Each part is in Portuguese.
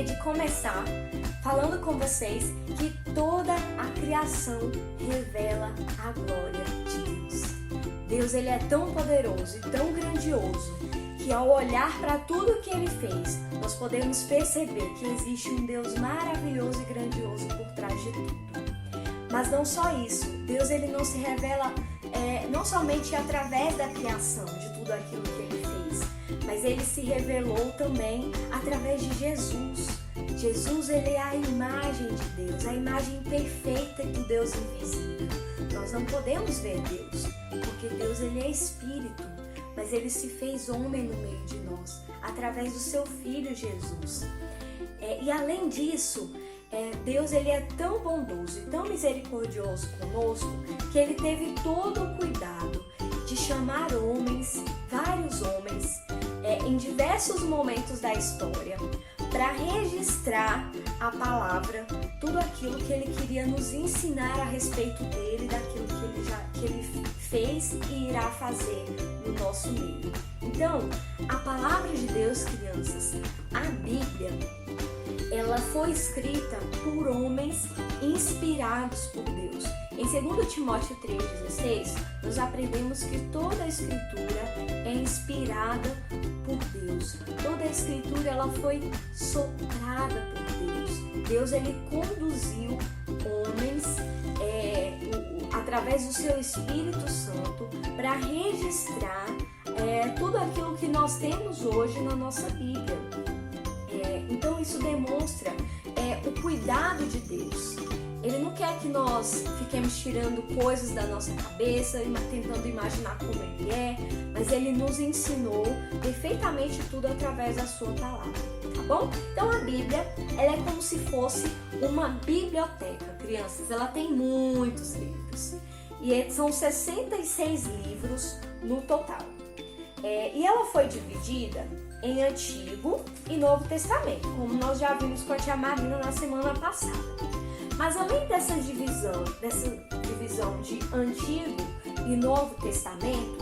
gostaria de começar falando com vocês que toda a criação revela a glória de Deus. Deus, ele é tão poderoso e tão grandioso que ao olhar para tudo que ele fez, nós podemos perceber que existe um Deus maravilhoso e grandioso por trás de tudo. Mas não só isso, Deus ele não se revela não somente através da criação, de tudo aquilo que ele fez, mas ele se revelou também através de Jesus. Jesus, ele é a imagem de Deus, a imagem perfeita do Deus invisível. Nós não podemos ver Deus, porque Deus ele é espírito, mas ele se fez homem no meio de nós, através do seu Filho Jesus. E além disso, Deus ele é tão bondoso e tão misericordioso conosco que ele teve todo o cuidado de chamar homens, vários homens, em diversos momentos da história, para registrar a palavra, tudo aquilo que ele queria nos ensinar a respeito dele, daquilo que ele fez e irá fazer no nosso meio. Então, a palavra de Deus, crianças, a Bíblia, ela foi escrita por homens inspirados por Deus. Em 2 Timóteo 3,16, nós aprendemos que toda a Escritura é inspirada por Deus. Toda a Escritura ela foi soprada por Deus. Deus ele conduziu homens através do seu Espírito Santo para registrar tudo aquilo que nós temos hoje na nossa Bíblia. Então isso demonstra o cuidado de Deus. Ele não quer que nós fiquemos tirando coisas da nossa cabeça e tentando imaginar como ele é, mas ele nos ensinou perfeitamente tudo através da sua palavra, tá bom? Então a Bíblia, ela é como se fosse uma biblioteca, crianças. Ela tem muitos livros e são 66 livros no total. E ela foi dividida em Antigo e Novo Testamento, como nós já vimos com a tia Marina na semana passada. Mas além dessa divisão de Antigo e Novo Testamento,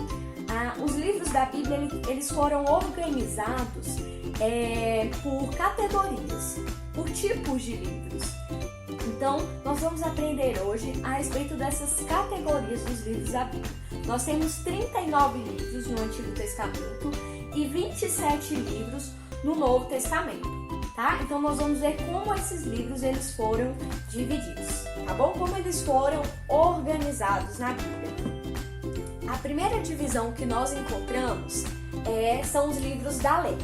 os livros da Bíblia eles foram organizados por categorias, por tipos de livros. Então, nós vamos aprender hoje a respeito dessas categorias dos livros da Bíblia. Nós temos 39 livros no Antigo Testamento e 27 livros no Novo Testamento, tá? Então, nós vamos ver como esses livros eles foram divididos, tá bom? Como eles foram organizados na Bíblia. A primeira divisão que nós encontramos são os livros da lei,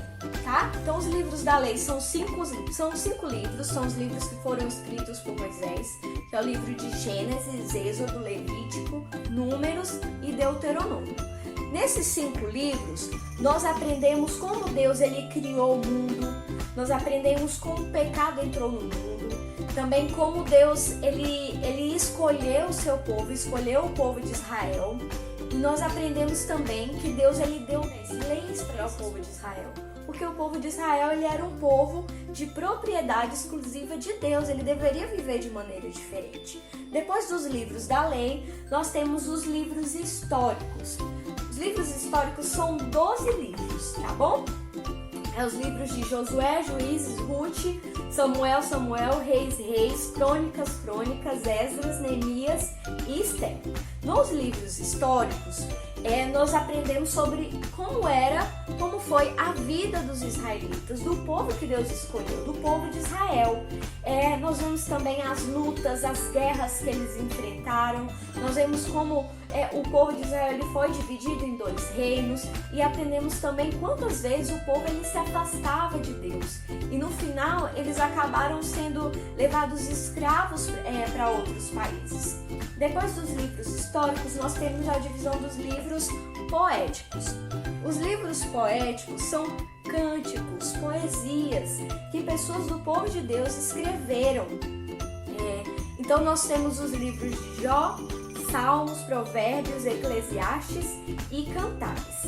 tá? Então, os livros da lei são cinco livros, são os livros que foram escritos por Moisés, que é o livro de Gênesis, Êxodo, Levítico, Números e Deuteronômio. Nesses 5 livros, nós aprendemos como Deus ele criou o mundo, nós aprendemos como o pecado entrou no mundo, também como Deus ele escolheu o seu povo, escolheu o povo de Israel. E nós aprendemos também que Deus ele deu leis para o povo de Israel, porque o povo de Israel ele era um povo de propriedade exclusiva de Deus, ele deveria viver de maneira diferente. Depois dos livros da lei, nós temos os livros históricos. Os livros históricos são 12 livros, tá bom? Os livros de Josué, Juízes, Ruth, Samuel, Reis, Crônicas, Esdras, Neemias e Esther. Nos livros históricos, nós aprendemos sobre como foi a vida dos israelitas, do povo que Deus escolheu, do povo de Israel. Nós vemos também as lutas, as guerras que eles enfrentaram. Nós vemos como o povo de Israel ele foi dividido em 2 reinos e aprendemos também quantas vezes o povo ele se afastava de Deus. E no final, eles acabaram sendo levados escravos para outros países. Depois dos livros históricos, nós temos a divisão dos livros poéticos. Os livros poéticos são cânticos, poesias que pessoas do povo de Deus escreveram. Então nós temos os livros de Jó, Salmos, Provérbios, Eclesiastes e Cantares.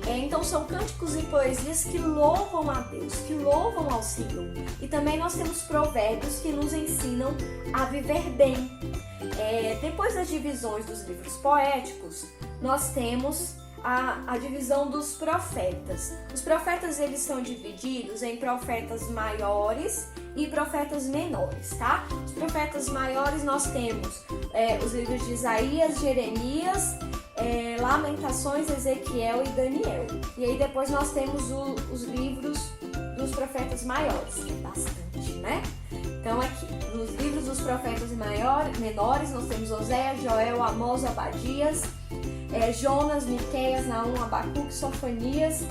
Então são cânticos e poesias que louvam a Deus, que louvam ao Senhor. E também nós temos provérbios que nos ensinam a viver bem. Depois das divisões dos livros poéticos, nós temos a divisão dos profetas. Os profetas eles são divididos em profetas maiores e profetas menores, tá? Os profetas maiores nós temos os livros de Isaías, Jeremias, Lamentações, Ezequiel e Daniel. E aí depois nós temos os livros dos profetas maiores, que é bastante, né? Então aqui, nos livros dos profetas menores, nós temos Oséias, Joel, Amós, Obadias, Jonas, Miqueias, Naum, Abacuque, Sofonias,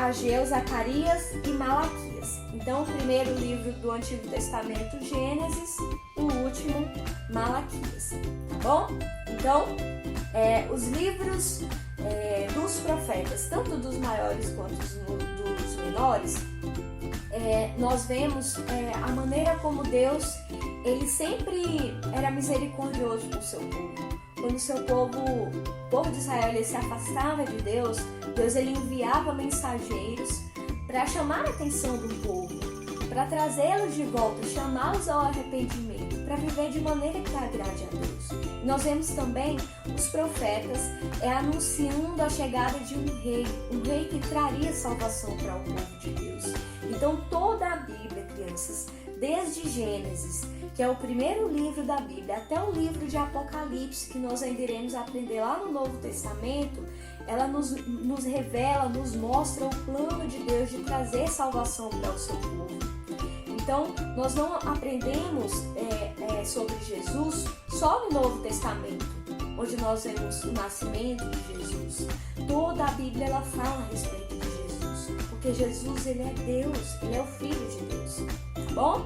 Ageu, Zacarias e Malaquias. Então o primeiro livro do Antigo Testamento, Gênesis, o último, Malaquias, tá bom? Então, os livros dos profetas, tanto dos maiores quanto dos menores, nós vemos a maneira como Deus, ele sempre era misericordioso com o seu povo. Quando o povo de Israel, ele se afastava de Deus, Deus ele enviava mensageiros para chamar a atenção do povo, para trazê-los de volta, chamá-los ao arrependimento, para viver de maneira que agrade a Deus. Nós vemos também os profetas anunciando a chegada de um rei que traria salvação para o povo de Deus. Então toda a Bíblia, crianças, desde Gênesis, que é o primeiro livro da Bíblia, até o livro de Apocalipse, que nós ainda iremos aprender lá no Novo Testamento, ela nos revela, nos mostra o plano de Deus de trazer salvação para o seu povo. Então, nós não aprendemos sobre Jesus só no Novo Testamento, onde nós vemos o nascimento de Jesus. Toda a Bíblia ela fala a respeito de Jesus, porque Jesus ele é Deus, ele é o Filho de Deus, tá bom?